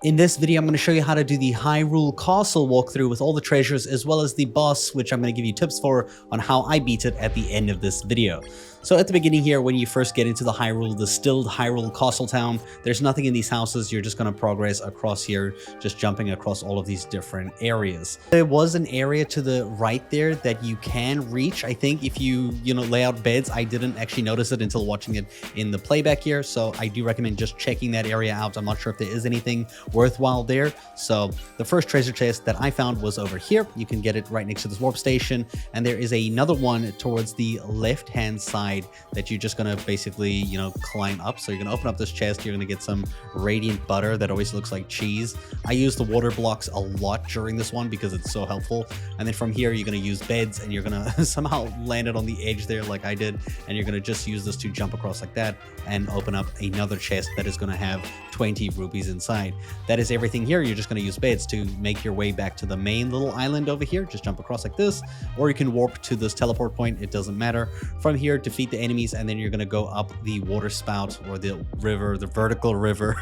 In this video, I'm going to show you how to do the Hyrule Castle walkthrough with all the treasures, as well as the boss, which I'm going to give you tips for on how I beat it at the end of this video. So at the beginning here, when you first get into the distilled Hyrule Castle town, there's nothing in these houses. You're just going to progress across here, just jumping across all of these different areas. There was an area to the right there that you can reach, I think, if you lay out beds. I didn't actually notice it until watching it in the playback here, so I do recommend just checking that area out. I'm not sure if there is anything worthwhile there. So the first treasure chest that I found was over here. You can get it right next to this warp station, and there is another one towards the left hand side that you're just gonna basically climb up. So you're gonna open up this chest, you're gonna get some radiant butter that always looks like cheese. I use the water blocks a lot during this one because it's so helpful. And then from here you're gonna use beds, and you're gonna somehow land it on the edge there like I did, and you're gonna just use this to jump across like that and open up another chest that is gonna have 20 rupees inside. That is everything here. You're just going to use beds to make your way back to the main little island over here. Just jump across like this, or you can warp to this teleport point. It doesn't matter. From here, defeat the enemies, and then you're going to go up the water spout or the river, the vertical river,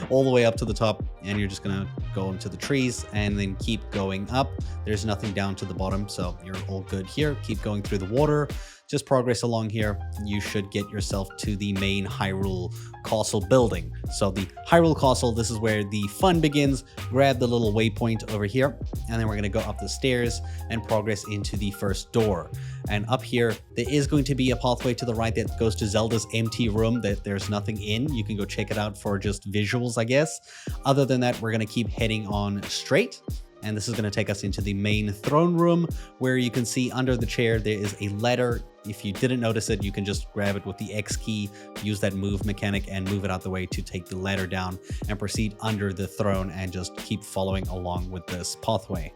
all the way up to the top, and you're just going to go into the trees and then keep going up. There's nothing down to the bottom, so you're all good here. Keep going through the water. Just progress along here. You should get yourself to the main Hyrule Castle building. So the Hyrule Castle, this is where the fun begins. Grab the little waypoint over here, and then we're going to go up the stairs and progress into the first door. And up here, there is going to be a pathway to the right that goes to Zelda's empty room that there's nothing in. You can go check it out for just visuals, I guess. Other than that, we're going to keep heading on straight. And this is going to take us into the main throne room, where you can see under the chair there is a ladder. If you didn't notice it, you can just grab it with the X key, use that move mechanic, and move it out the way to take the ladder down and proceed under the throne and just keep following along with this pathway.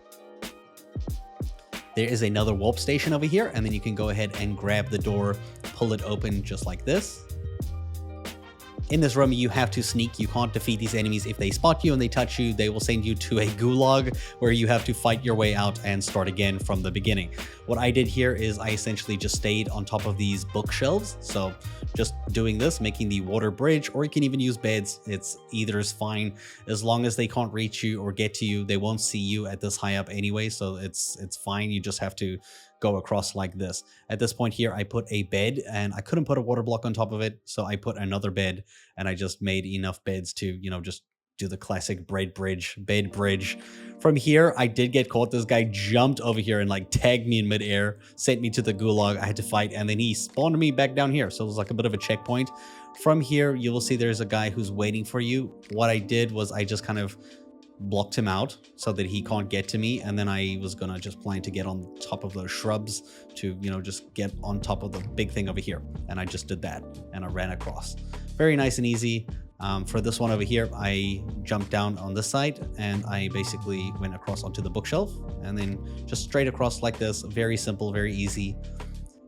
There is another warp station over here, and then you can go ahead and grab the door, pull it open just like this. In this room, you have to sneak. You can't defeat these enemies. If they spot you and they touch you, they will send you to a gulag where you have to fight your way out and start again from the beginning. What I did here is I essentially just stayed on top of these bookshelves. So just doing this, making the water bridge, or you can even use beds. Either is fine. As long as they can't reach you or get to you, they won't see you at this high up anyway. So it's fine. You just have to go across like this. At this point here, I put a bed, and I couldn't put a water block on top of it, so I put another bed, and I just made enough beds to, just do the classic bed bridge. From here, I did get caught. This guy jumped over here and like tagged me in midair, sent me to the gulag. I had to fight, and then he spawned me back down here. So it was like a bit of a checkpoint. From here, you will see there's a guy who's waiting for you. What I did was I just kind of blocked him out so that he can't get to me, and then I was gonna just plan to get on top of those shrubs to just get on top of the big thing over here, and I just did that and I ran across. Very nice and easy. For this one over here, I jumped down on this side and I basically went across onto the bookshelf and then just straight across like this. Very simple, very easy.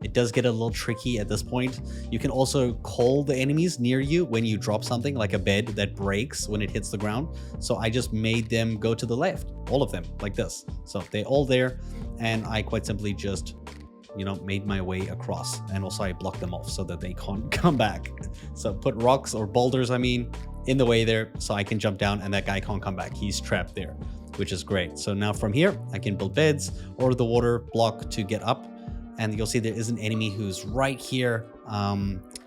It does get a little tricky at this point. You can also call the enemies near you when you drop something like a bed that breaks when it hits the ground. So I just made them go to the left, all of them like this. So they're all there, and I quite simply just, made my way across. And also I blocked them off so that they can't come back. So put rocks or boulders, in the way there so I can jump down and that guy can't come back. He's trapped there, which is great. So now from here, I can build beds or the water block to get up. And you'll see there is an enemy who's right here.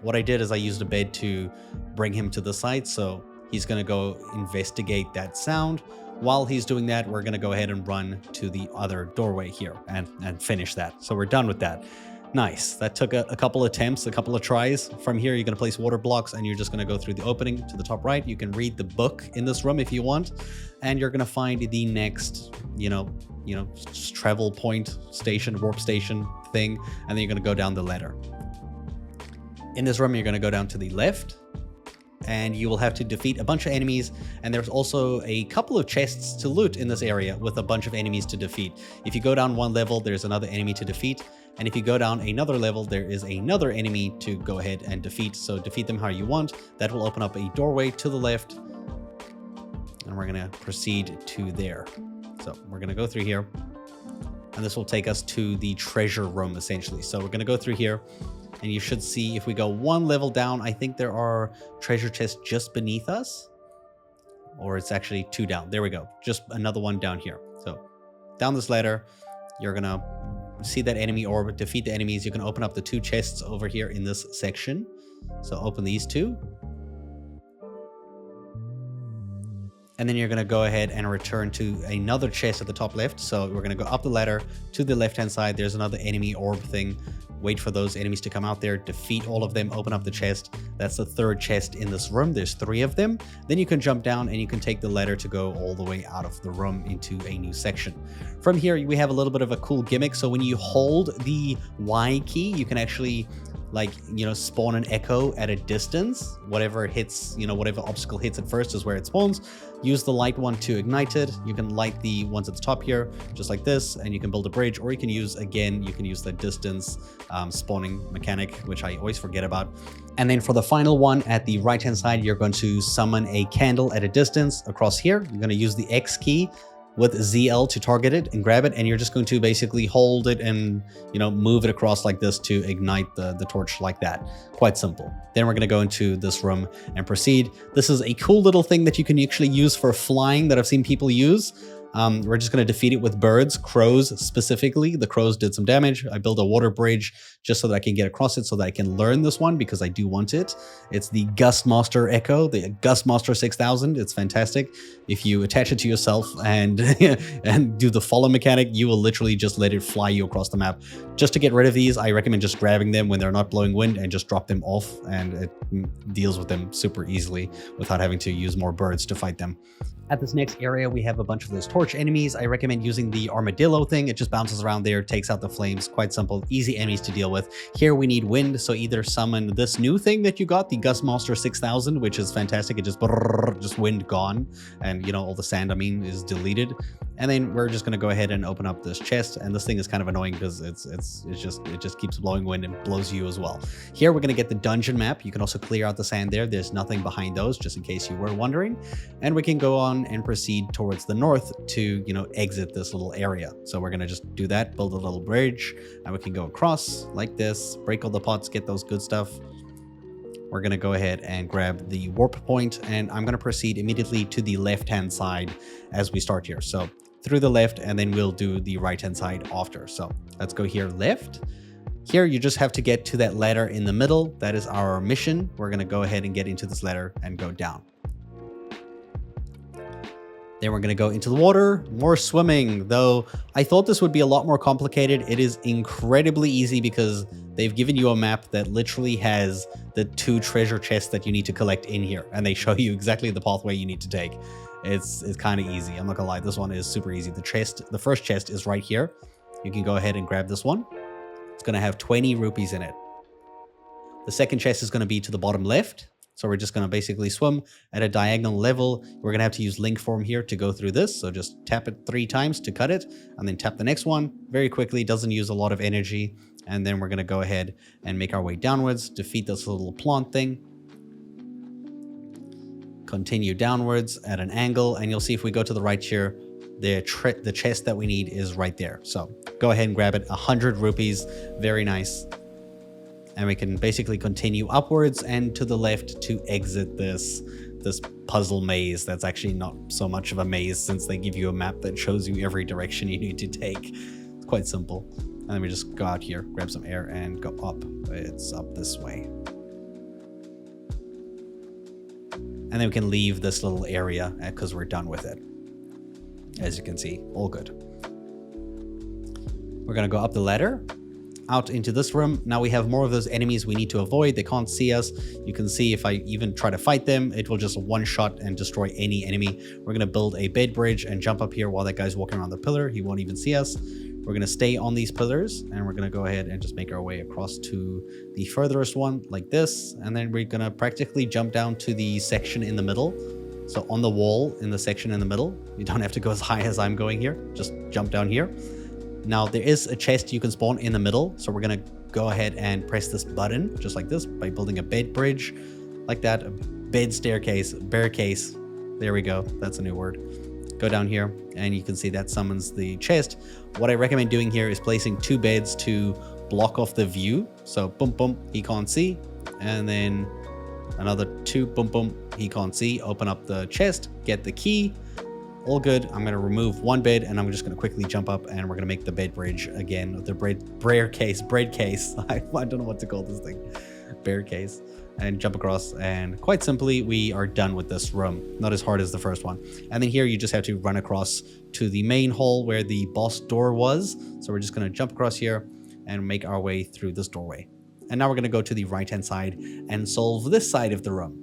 What I did is I used a bed to bring him to the side. So he's going to go investigate that sound. While he's doing that, we're going to go ahead and run to the other doorway here and finish that. So we're done with that. Nice. That took a couple attempts, a couple of tries. From here, you're going to place water blocks, and you're just going to go through the opening to the top right. You can read the book in this room if you want, and you're going to find the next, travel point station, warp station thing, and then you're going to go down the ladder. In this room, you're going to go down to the left, and you will have to defeat a bunch of enemies, and there's also a couple of chests to loot in this area with a bunch of enemies to defeat. If you go down one level, there's another enemy to defeat, and if you go down another level, there is another enemy to go ahead and defeat. So defeat them how you want. That will open up a doorway to the left, and we're going to proceed to there. So we're going to go through here, and this will take us to the treasure room essentially. So we're going to go through here, and you should see if we go one level down, I think there are treasure chests just beneath us. or it's actually 2 down. There we go. Just another one down here. So down this ladder, you're gonna see that enemy orb, defeat the enemies. You can open up the 2 chests over here in this section. So open these 2. And then you're going to go ahead and return to another chest at the top left. So we're going to go up the ladder to the left hand side. There's another enemy orb thing. Wait for those enemies to come out there, defeat all of them, open up the chest. That's the 3rd chest in this room. There's 3 of them. Then you can jump down and you can take the ladder to go all the way out of the room into a new section. From here, we have a little bit of a cool gimmick. So when you hold the Y key, you can actually spawn an echo at a distance. Whatever hits, whatever obstacle hits it first is where it spawns. Use the light one to ignite it. You can light the ones at the top here, just like this, and you can build a bridge, or you can use the distance spawning mechanic, which I always forget about. And then for the final one at the right hand side, you're going to summon a candle at a distance across here. You're going to use the X key with ZL to target it and grab it, and you're just going to basically hold it and move it across like this to ignite the torch like that. Quite simple. Then we're going to go into this room and proceed. This is a cool little thing that you can actually use for flying that I've seen people use. We're just going to defeat it with birds, crows specifically. The crows did some damage. I built a water bridge just so that I can get across it, so that I can learn this one because I do want it. It's the Gustmaster Echo, the Gustmaster 6000. It's fantastic. If you attach it to yourself and and do the follow mechanic, you will literally just let it fly you across the map. Just to get rid of these, I recommend just grabbing them when they're not blowing wind and just drop them off, and it deals with them super easily without having to use more birds to fight them. At this next area, we have a bunch of those torch enemies. I recommend using the armadillo thing. It just bounces around there, takes out the flames. Quite simple, easy enemies to deal with. Here we need wind, so either summon this new thing that you got, the Gustmaster 6000, which is fantastic. It just wind gone, and all the sand is deleted. And then we're just gonna go ahead and open up this chest, and this thing is kind of annoying because it just keeps blowing wind and blows you as well. Here we're gonna get the dungeon map. You can also clear out the sand there. There's nothing behind those, just in case you were wondering. And we can go on and proceed towards the north to exit this little area. So we're gonna just do that, build a little bridge, and we can go across like this, break all the pots, get those good stuff. We're gonna go ahead and grab the warp point, and I'm gonna proceed immediately to the left hand side as we start here. So through the left, and then we'll do the right hand side after. So let's go here left. Here you just have to get to that ladder in the middle. That is our mission. We're gonna go ahead and get into this ladder and go down. Then we're going to go into the water, more swimming, though I thought this would be a lot more complicated. It is incredibly easy because they've given you a map that literally has the 2 treasure chests that you need to collect in here, and they show you exactly the pathway you need to take. It's kind of easy. I'm not gonna lie, this one is super easy. The first chest is right here. You can go ahead and grab this one. It's going to have 20 rupees in it. The second chest is going to be to the bottom left. So we're just going to basically swim at a diagonal level. We're going to have to use link form here to go through this. So just tap it 3 times to cut it, and then tap the next one very quickly. Doesn't use a lot of energy. And then we're going to go ahead and make our way downwards, defeat this little plant thing. Continue downwards at an angle, and you'll see if we go to the right here, the chest that we need is right there. So go ahead and grab it, 100 rupees. Very nice. And we can basically continue upwards and to the left to exit this puzzle maze. That's actually not so much of a maze, since they give you a map that shows you every direction you need to take. It's quite simple. And then we just go out here, grab some air, and go up. It's up this way. And then we can leave this little area because we're done with it. As you can see, all good. We're going to go up the ladder, out into this room. Now we have more of those enemies we need to avoid. They can't see us. You can see if I even try to fight them, it will just one-shot and destroy any enemy. We're going to build a bed bridge and jump up here while that guy's walking around the pillar. He won't even see us. We're going to stay on these pillars, and we're going to go ahead and just make our way across to the furthest one like this. And then we're going to practically jump down to the section in the middle. So on the wall in the section in the middle, you don't have to go as high as I'm going here. Just jump down here. Now there is a chest you can spawn in the middle. So we're going to go ahead and press this button just like this by building a bed bridge like that. A bed staircase, staircase. There we go. That's a new word. Go down here and you can see that summons the chest. What I recommend doing here is placing 2 beds to block off the view. So boom, boom, he can't see. And then Another 2, boom, boom. He can't see. Open up the chest, get the key. All good. I'm going to remove 1 bed, and I'm just going to quickly jump up, and we're going to make the bed bridge again. The bread case. I don't know what to call this thing. Bear case. And jump across, and quite simply, we are done with this room. Not as hard as the first one. And then here, you just have to run across to the main hall where the boss door was. So we're just going to jump across here and make our way through this doorway. And now we're going to go to the right-hand side and solve this side of the room.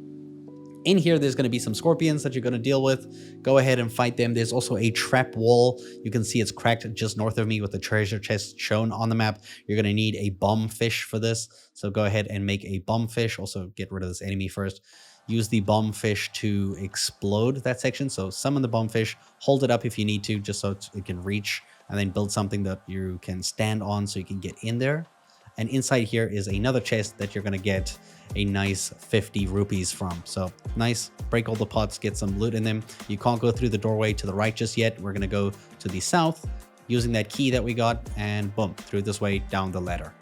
In here, there's going to be some scorpions that you're going to deal with. Go ahead and fight them. There's also a trap wall. You can see it's cracked just north of me with the treasure chest shown on the map. You're going to need a bomb fish for this. So go ahead and make a bomb fish. Also, get rid of this enemy first. Use the bomb fish to explode that section. So summon the bomb fish, hold it up if you need to, just so it can reach, and then build something that you can stand on so you can get in there. And inside here is another chest that you're going to get a nice 50 rupees from. So nice, break all the pots, get some loot in them. You can't go through the doorway to the right just yet. We're going to go to the south using that key that we got, and boom, through this way down the ladder.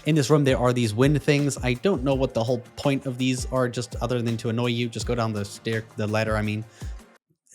In this room, there are these wind things. I don't know what the whole point of these are, just other than to annoy you. Just go down the ladder, I mean.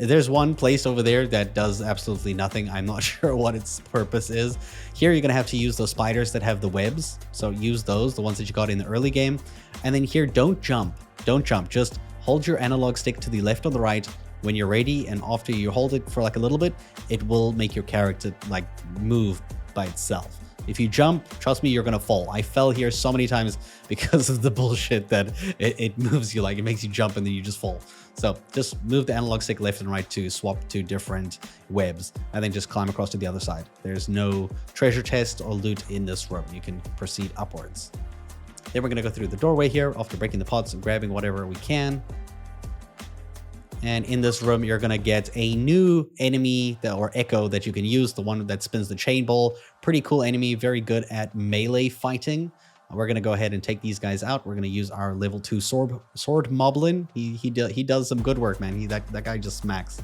There's one place over there that does absolutely nothing. I'm not sure what its purpose is. Here, you're going to have to use those spiders that have the webs. So use those, the ones that you got in the early game. And then here, don't jump. Don't jump. Just hold your analog stick to the left or the right when you're ready. And after you hold it for like a little bit, it will make your character like move by itself. If you jump, trust me, you're going to fall. I fell here so many times because of the bullshit that it moves you, like it makes you jump and then you just fall. So just move the analog stick left and right to swap to different webs, and then just climb across to the other side. There's no treasure chest or loot in this room. You can proceed upwards. Then we're going to go through the doorway here after breaking the pots and grabbing whatever we can. And in this room, you're going to get a new enemy or echo that you can use, the one that spins the chain ball. Pretty cool enemy, very good at melee fighting. We're going to go ahead and take these guys out. We're going to use our level 2 sword moblin. He does some good work, man. That guy just smacks.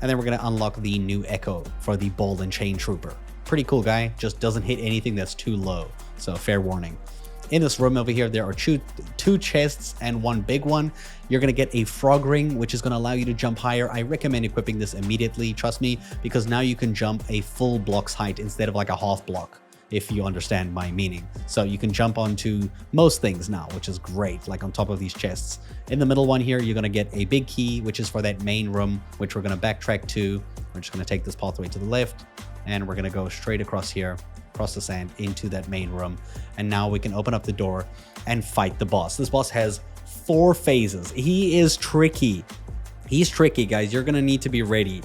And then we're going to unlock the new echo for the ball and chain trooper. Pretty cool guy, just doesn't hit anything that's too low. So fair warning. In this room over here, there are two chests and one big one. You're going to get a frog ring, which is going to allow you to jump higher. I recommend equipping this immediately, trust me, because now you can jump a full block's height instead of like a half block, if you understand my meaning. So you can jump onto most things now, which is great, like on top of these chests. In the middle one here, you're going to get a big key, which is for that main room, which we're going to backtrack to. We're just going to take this pathway to the left, and we're going to go straight across here, across the sand into that main room. And now we can open up the door and fight the boss. This boss has 4 phases. He is tricky. He's tricky, guys. You're going to need to be ready.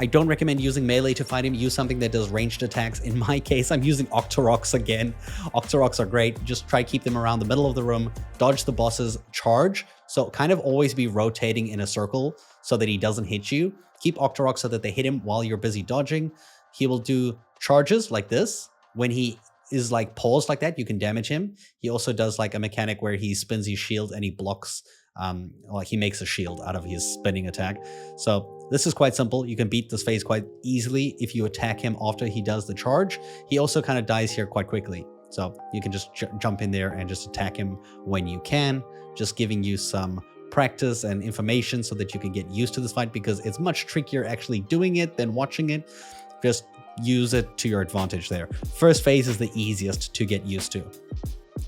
I don't recommend using melee to fight him. Use something that does ranged attacks. In my case, I'm using Octoroks again. Octoroks are great. Just try keep them around the middle of the room. Dodge the boss's charge. So kind of always be rotating in a circle so that he doesn't hit you. Keep Octoroks so that they hit him while you're busy dodging. He will do charges like this. When he is like paused like that, you can damage him. He also does like a mechanic where he spins his shield and he blocks, like he makes a shield out of his spinning attack. So this is quite simple. You can beat this phase quite easily if you attack him after he does the charge. He also kind of dies here quite quickly. So you can just jump in there and just attack him when you can, just giving you some practice and information so that you can get used to this fight, because it's much trickier actually doing it than watching it. Just use it to your advantage there. First phase is the easiest to get used to.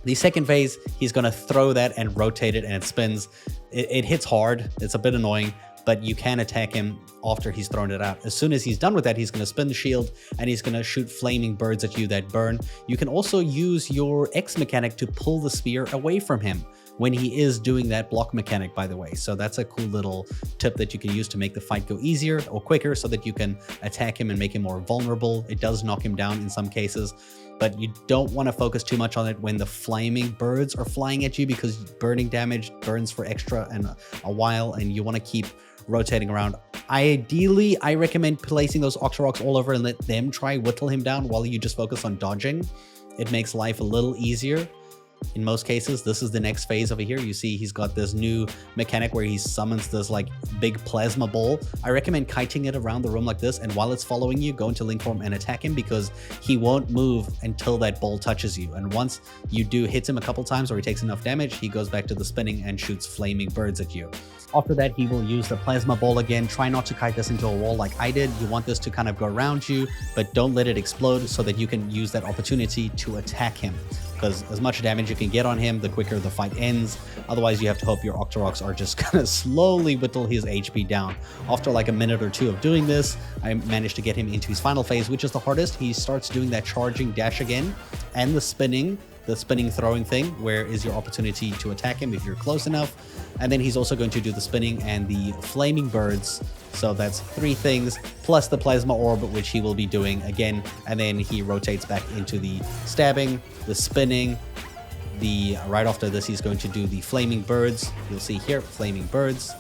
The second phase, he's going to throw that and rotate it and it spins. It hits hard. It's a bit annoying, but you can attack him after he's thrown it out. As soon as he's done with that, he's going to spin the shield and he's going to shoot flaming birds at you that burn. You can also use your X mechanic to pull the spear away from him when he is doing that block mechanic, by the way. So that's a cool little tip that you can use to make the fight go easier or quicker so that you can attack him and make him more vulnerable. It does knock him down in some cases, but you don't want to focus too much on it when the flaming birds are flying at you, because burning damage burns for extra and a while, and you want to keep rotating around. Ideally, I recommend placing those Octoroks all over and let them try whittle him down while you just focus on dodging. It makes life a little easier. In most cases, this is the next phase over here. You see he's got this new mechanic where he summons this like big plasma ball. I recommend kiting it around the room like this, and while it's following you, go into link form and attack him, because he won't move until that ball touches you. And once you do hit him a couple times or he takes enough damage, he goes back to the spinning and shoots flaming birds at you. After that, he will use the plasma ball again. Try not to kite this into a wall like I did. You want this to kind of go around you, but don't let it explode, so that you can use that opportunity to attack him. Because as much damage you can get on him, the quicker the fight ends. Otherwise, you have to hope your Octoroks are just gonna slowly whittle his HP down. After like a minute or two of doing this, I managed to get him into his final phase, which is the hardest. He starts doing that charging dash again, and the spinning throwing thing, where is your opportunity to attack him if you're close enough. And then he's also going to do the spinning and the flaming birds. So that's 3 things, plus the plasma orb, which he will be doing again. And then he rotates back into the stabbing, the spinning. Right after this, he's going to do the flaming birds. You'll see here, flaming birds.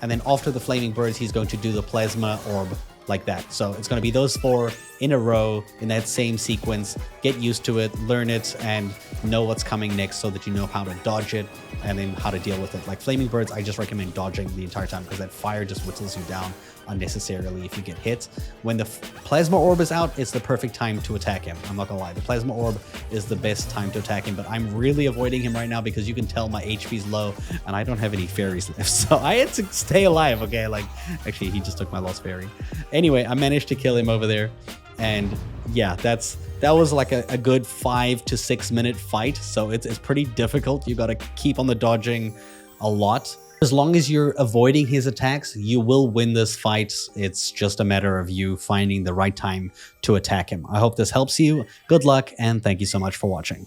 And then after the flaming birds, he's going to do the plasma orb like that. So it's going to be those 4 in a row in that same sequence. Get used to it, learn it, and know what's coming next, so that you know how to dodge it and then how to deal with it. Like flaming birds, I just recommend dodging the entire time, because that fire just whittles you down unnecessarily if you get hit. When the plasma orb is out, it's the perfect time to attack him. I'm not gonna lie, the plasma orb is the best time to attack him, but I'm really avoiding him right now because you can tell my HP's low and I don't have any fairies left, so I had to stay alive. Okay, like actually he just took my lost fairy. Anyway, I managed to kill him over there, and yeah, that was like a good 5 to 6 minute fight. So it's pretty difficult. You got to keep on the dodging a lot. As long as you're avoiding his attacks, you will win this fight. It's just a matter of you finding the right time to attack him. I hope this helps you. Good luck, and thank you so much for watching.